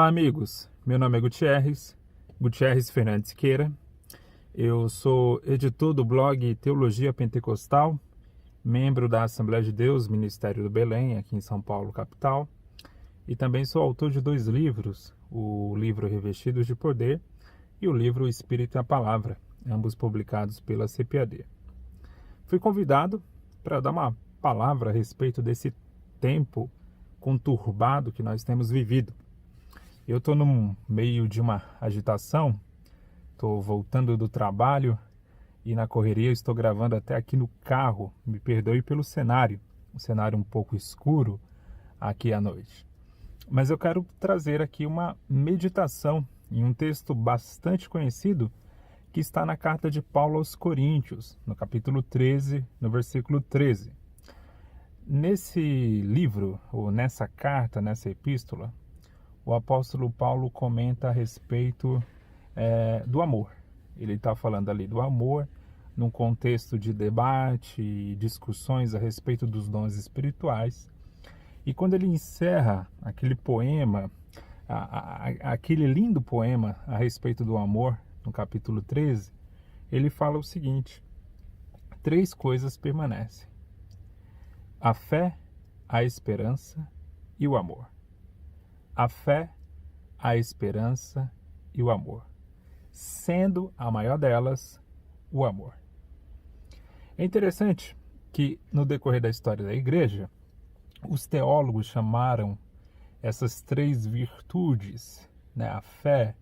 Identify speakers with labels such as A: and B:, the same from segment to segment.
A: Olá, amigos. Meu nome é Gutierrez Fernandes Siqueira. Eu sou editor do blog Teologia Pentecostal, membro da Assembleia de Deus, Ministério do Belém, aqui em São Paulo, capital. E também sou autor de 2 livros, o livro Revestidos de Poder e o livro O Espírito e a Palavra, ambos publicados pela CPAD. Fui convidado para dar uma palavra a respeito desse tempo conturbado que nós temos vivido. Eu estou no meio de uma agitação, estou voltando do trabalho e na correria estou gravando até aqui no carro. Me perdoe pelo cenário, um cenário um pouco escuro aqui à noite. Mas eu quero trazer aqui uma meditação em um texto bastante conhecido que está na carta de Paulo aos Coríntios, no capítulo 13, no versículo 13. Nesse livro, ou nessa carta, nessa epístola, o apóstolo Paulo comenta a respeito do amor. Ele está falando ali do amor num contexto de debate e discussões a respeito dos dons espirituais. E quando ele encerra aquele poema, aquele lindo poema a respeito do amor, no capítulo 13, ele fala o seguinte: 3 coisas permanecem: a fé, a esperança e o amor. A fé, a esperança e o amor, sendo a maior delas o amor. É interessante que no decorrer da história da igreja, os teólogos chamaram essas 3 virtudes, a fé,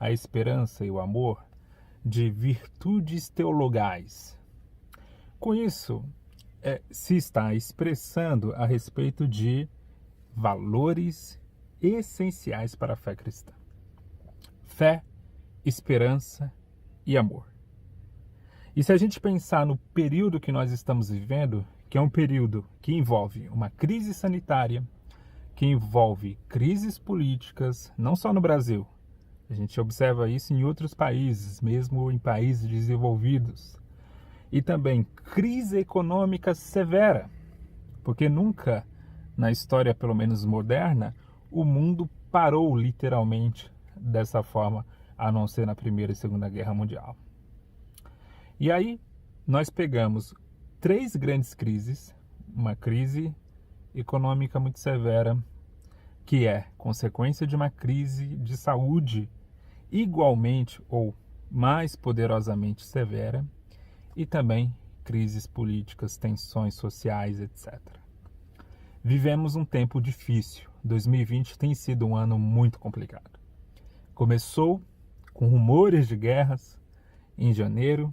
A: a esperança e o amor, de virtudes teologais. Com isso, se está expressando a respeito de valores essenciais para a fé cristã: fé, esperança e amor. E se a gente pensar no período que nós estamos vivendo, que é um período que envolve uma crise sanitária, que envolve crises políticas, não só no Brasil, a gente observa isso em outros países, mesmo em países desenvolvidos, e também crise econômica severa, porque nunca na história, pelo menos moderna, o mundo parou literalmente dessa forma, a não ser na Primeira e Segunda Guerra Mundial. E aí nós pegamos 3 grandes crises: uma crise econômica muito severa, que é consequência de uma crise de saúde igualmente ou mais poderosamente severa, e também crises políticas, tensões sociais, etc. Vivemos um tempo difícil. 2020 tem sido um ano muito complicado. Começou com rumores de guerras em janeiro,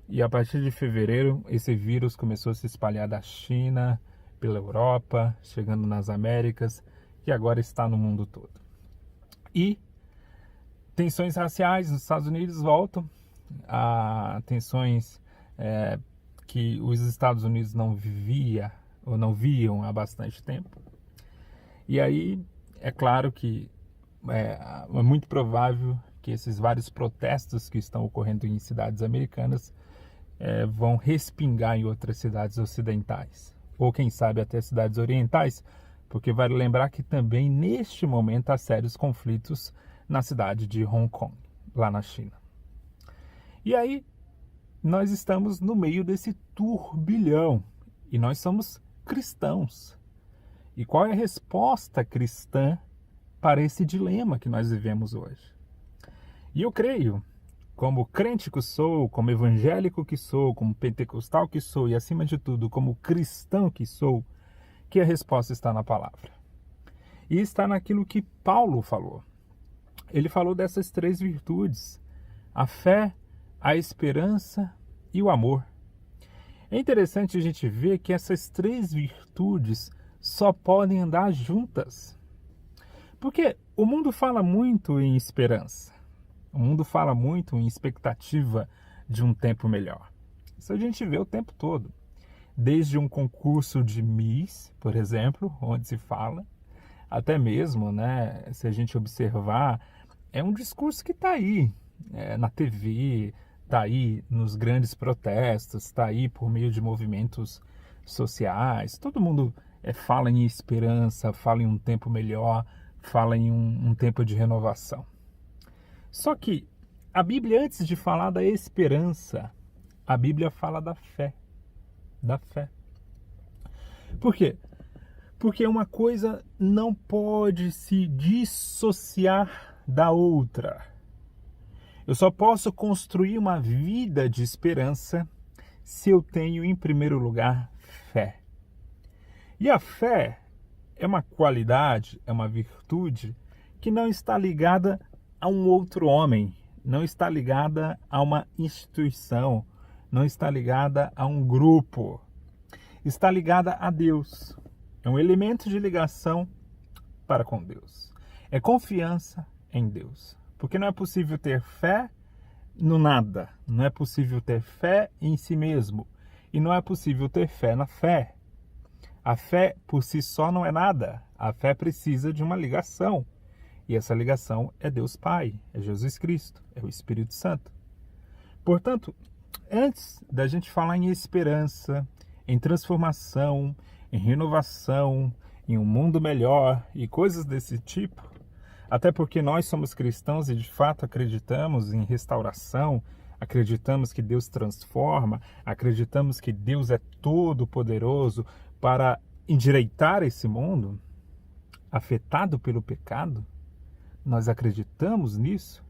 A: e a partir de fevereiro esse vírus começou a se espalhar da China, pela Europa, chegando nas Américas, e agora está no mundo todo. E tensões raciais nos Estados Unidos voltam, a tensões que os Estados Unidos não viam há bastante tempo. E aí é claro que é muito provável que esses vários protestos que estão ocorrendo em cidades americanas vão respingar em outras cidades ocidentais, ou quem sabe até cidades orientais, porque vale lembrar que também neste momento há sérios conflitos na cidade de Hong Kong, lá na China. E aí nós estamos no meio desse turbilhão, e nós somos cristãos. E qual é a resposta cristã para esse dilema que nós vivemos hoje? E eu creio, como crente que sou, como evangélico que sou, como pentecostal que sou, e acima de tudo, como cristão que sou, que a resposta está na palavra. E está naquilo que Paulo falou. Ele falou dessas 3 virtudes: a fé, a esperança e o amor. É interessante a gente ver que essas 3 virtudes só podem andar juntas. Porque o mundo fala muito em esperança. O mundo fala muito em expectativa de um tempo melhor. Isso a gente vê o tempo todo. Desde um concurso de Miss, por exemplo, onde se fala, até mesmo, se a gente observar, é um discurso que está aí, na TV, está aí nos grandes protestos, está aí por meio de movimentos sociais. Todo mundo fala em esperança, fala em um tempo melhor, fala em um tempo de renovação. Só que a Bíblia, antes de falar da esperança, a Bíblia fala da fé. Da fé. Por quê? Porque uma coisa não pode se dissociar da outra. Eu só posso construir uma vida de esperança se eu tenho, em primeiro lugar, fé. E a fé é uma qualidade, é uma virtude que não está ligada a um outro homem, não está ligada a uma instituição, não está ligada a um grupo, está ligada a Deus. É um elemento de ligação para com Deus. É confiança em Deus. Porque não é possível ter fé no nada, não é possível ter fé em si mesmo e não é possível ter fé na fé. A fé por si só não é nada, a fé precisa de uma ligação. E essa ligação é Deus Pai, é Jesus Cristo, é o Espírito Santo. Portanto, antes da gente falar em esperança, em transformação, em renovação, em um mundo melhor e coisas desse tipo, até porque nós somos cristãos e de fato acreditamos em restauração, acreditamos que Deus transforma, acreditamos que Deus é todo poderoso para endireitar esse mundo afetado pelo pecado. Nós acreditamos nisso,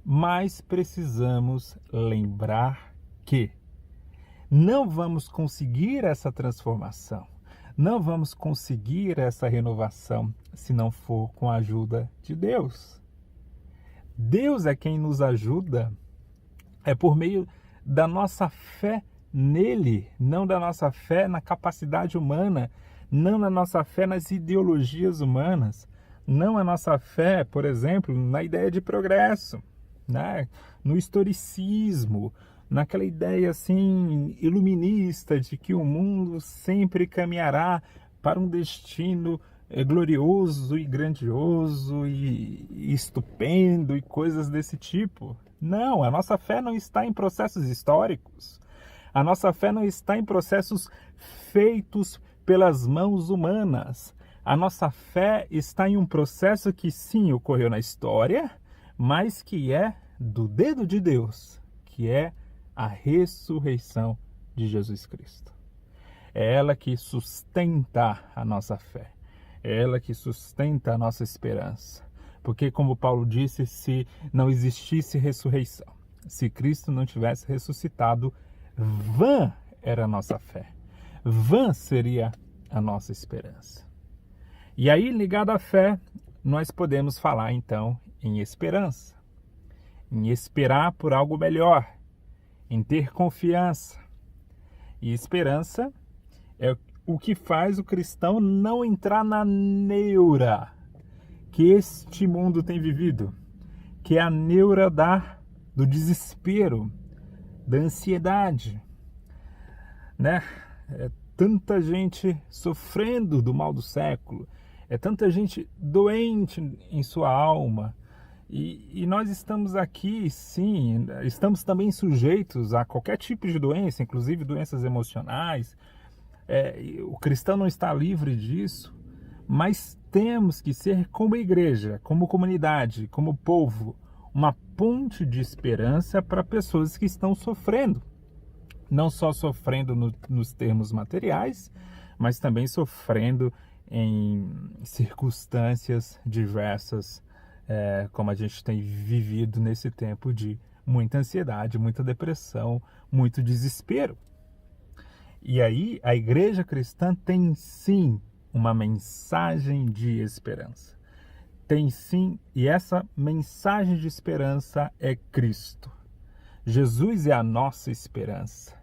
A: mas precisamos lembrar que não vamos conseguir essa transformação, não vamos conseguir essa renovação se não for com a ajuda de Deus. Deus é quem nos ajuda, é por meio da nossa fé nele, não da nossa fé na capacidade humana, não na nossa fé nas ideologias humanas, não a nossa fé, por exemplo, na ideia de progresso, né? No historicismo, naquela ideia assim iluminista de que o mundo sempre caminhará para um destino glorioso e grandioso e estupendo e coisas desse tipo. Não, a nossa fé não está em processos históricos. A nossa fé não está em processos feitos pelas mãos humanas. A nossa fé está em um processo que sim ocorreu na história, mas que é do dedo de Deus, que é a ressurreição de Jesus Cristo. É ela que sustenta a nossa fé. É ela que sustenta a nossa esperança. Porque, como Paulo disse, se não existisse ressurreição, se Cristo não tivesse ressuscitado, vã era a nossa fé. Vã seria a nossa esperança. E aí, ligado à fé, nós podemos falar então em esperança, em esperar por algo melhor, em ter confiança. E esperança é o que faz o cristão não entrar na neura que este mundo tem vivido, que é a neura do desespero, da ansiedade, né? É tanta gente sofrendo do mal do século, é tanta gente doente em sua alma, e nós estamos aqui, sim, estamos também sujeitos a qualquer tipo de doença, inclusive doenças emocionais. O cristão não está livre disso, mas temos que ser como igreja, como comunidade, como povo, uma ponte de esperança para pessoas que estão sofrendo. Não só sofrendo nos termos materiais, mas também sofrendo em circunstâncias diversas, como a gente tem vivido nesse tempo de muita ansiedade, muita depressão, muito desespero. E aí a igreja cristã tem sim uma mensagem de esperança. Tem sim, e essa mensagem de esperança é Cristo. Jesus é a nossa esperança.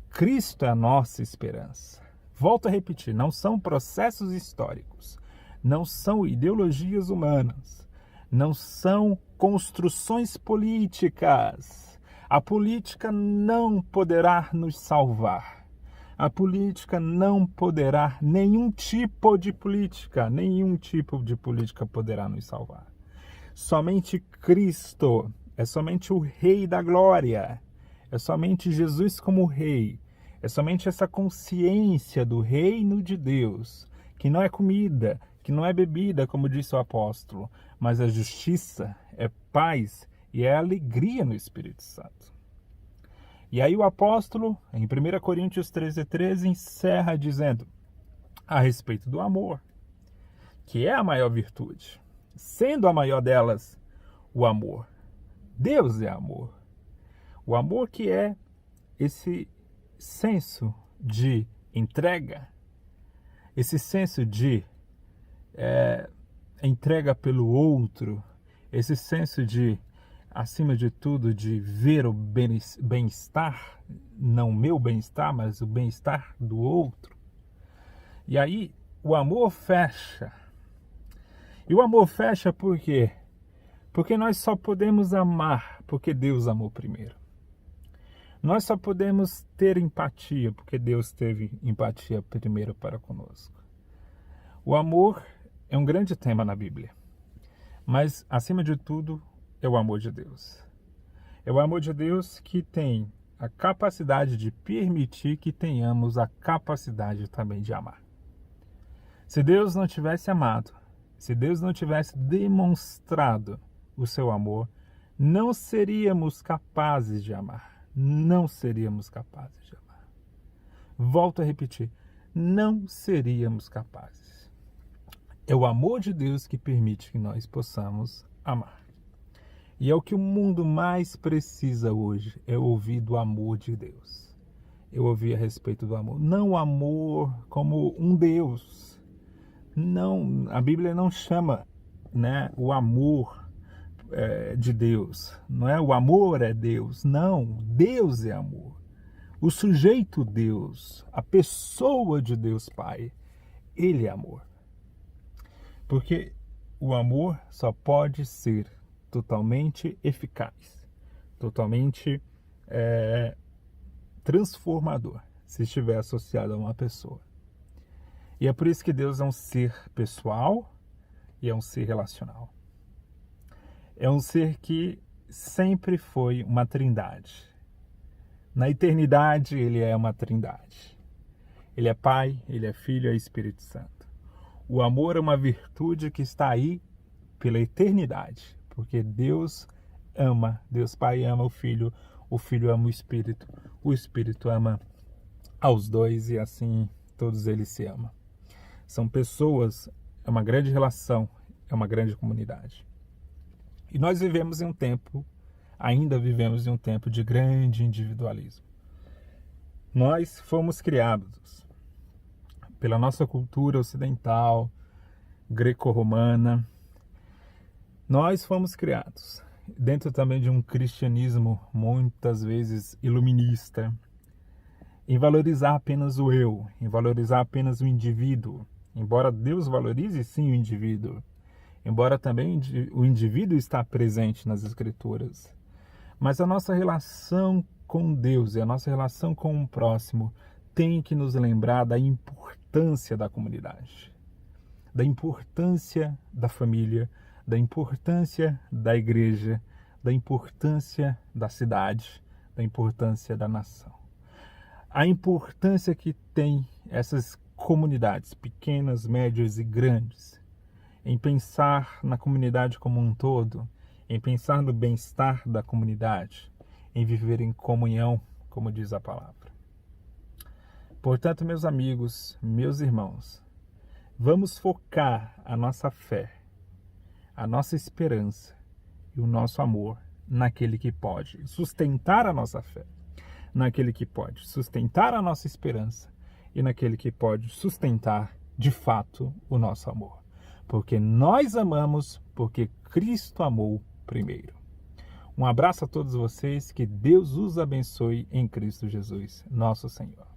A: Cristo é a nossa esperança. Volto a repetir, não são processos históricos, não são ideologias humanas, não são construções políticas. A política não poderá nos salvar. A política não poderá, nenhum tipo de política poderá nos salvar. Somente Cristo, é somente o Rei da Glória, é somente Jesus como Rei, é somente essa consciência do reino de Deus que não é comida, que não é bebida, como disse o apóstolo, mas a justiça, é paz e é alegria no Espírito Santo. E aí o apóstolo, em 1 Coríntios 13:13, encerra dizendo a respeito do amor, que é a maior virtude, sendo a maior delas o amor. Deus é amor. O amor que é esse senso de entrega, esse senso de entrega pelo outro, esse senso de, acima de tudo, de ver o bem-estar, não o meu bem-estar, mas o bem-estar do outro. E aí o amor fecha. E o amor fecha por quê? Porque nós só podemos amar porque Deus amou primeiro. Nós só podemos ter empatia porque Deus teve empatia primeiro para conosco. O amor é um grande tema na Bíblia, mas acima de tudo é o amor de Deus. É o amor de Deus que tem a capacidade de permitir que tenhamos a capacidade também de amar. Se Deus não tivesse amado, se Deus não tivesse demonstrado o seu amor, não seríamos capazes de amar. Não seríamos capazes de amar. Volto a repetir, não seríamos capazes. É o amor de Deus que permite que nós possamos amar. E é o que o mundo mais precisa hoje, é ouvir do amor de Deus. Eu ouvi a respeito do amor. Não o amor como um Deus. Não, a Bíblia não chama, né, o amor de Deus. Não é o amor é Deus. Não, Deus é amor. O sujeito Deus, a pessoa de Deus Pai, Ele é amor. Porque o amor só pode ser totalmente eficaz, totalmente transformador, se estiver associado a uma pessoa. E é por isso que Deus é um ser pessoal e é um ser relacional. É um ser que sempre foi uma trindade. Na eternidade, ele é uma trindade. Ele é Pai, ele é Filho e é Espírito Santo. O amor é uma virtude que está aí pela eternidade, porque Deus ama, Deus Pai ama o Filho ama o Espírito ama aos dois e assim todos eles se amam. São pessoas, é uma grande relação, é uma grande comunidade. E nós vivemos em um tempo, ainda vivemos em um tempo de grande individualismo. Nós fomos criados pela nossa cultura ocidental, greco-romana. Nós fomos criados dentro também de um cristianismo muitas vezes iluminista, em valorizar apenas o eu, em valorizar apenas o indivíduo. Embora Deus valorize sim o indivíduo, embora também o indivíduo está presente nas Escrituras, mas a nossa relação com Deus e a nossa relação com o próximo tem que nos lembrar da importância da comunidade, da importância da família, da importância da igreja, da importância da cidade, da importância da nação. A importância que tem essas comunidades, pequenas, médias e grandes, em pensar na comunidade como um todo, em pensar no bem-estar da comunidade, em viver em comunhão, como diz a palavra. Portanto, meus amigos, meus irmãos, vamos focar a nossa fé, a nossa esperança e o nosso amor naquele que pode sustentar a nossa fé, naquele que pode sustentar a nossa esperança e naquele que pode sustentar, de fato, o nosso amor. Porque nós amamos, porque Cristo amou primeiro. Um abraço a todos vocês, que Deus os abençoe em Cristo Jesus, nosso Senhor.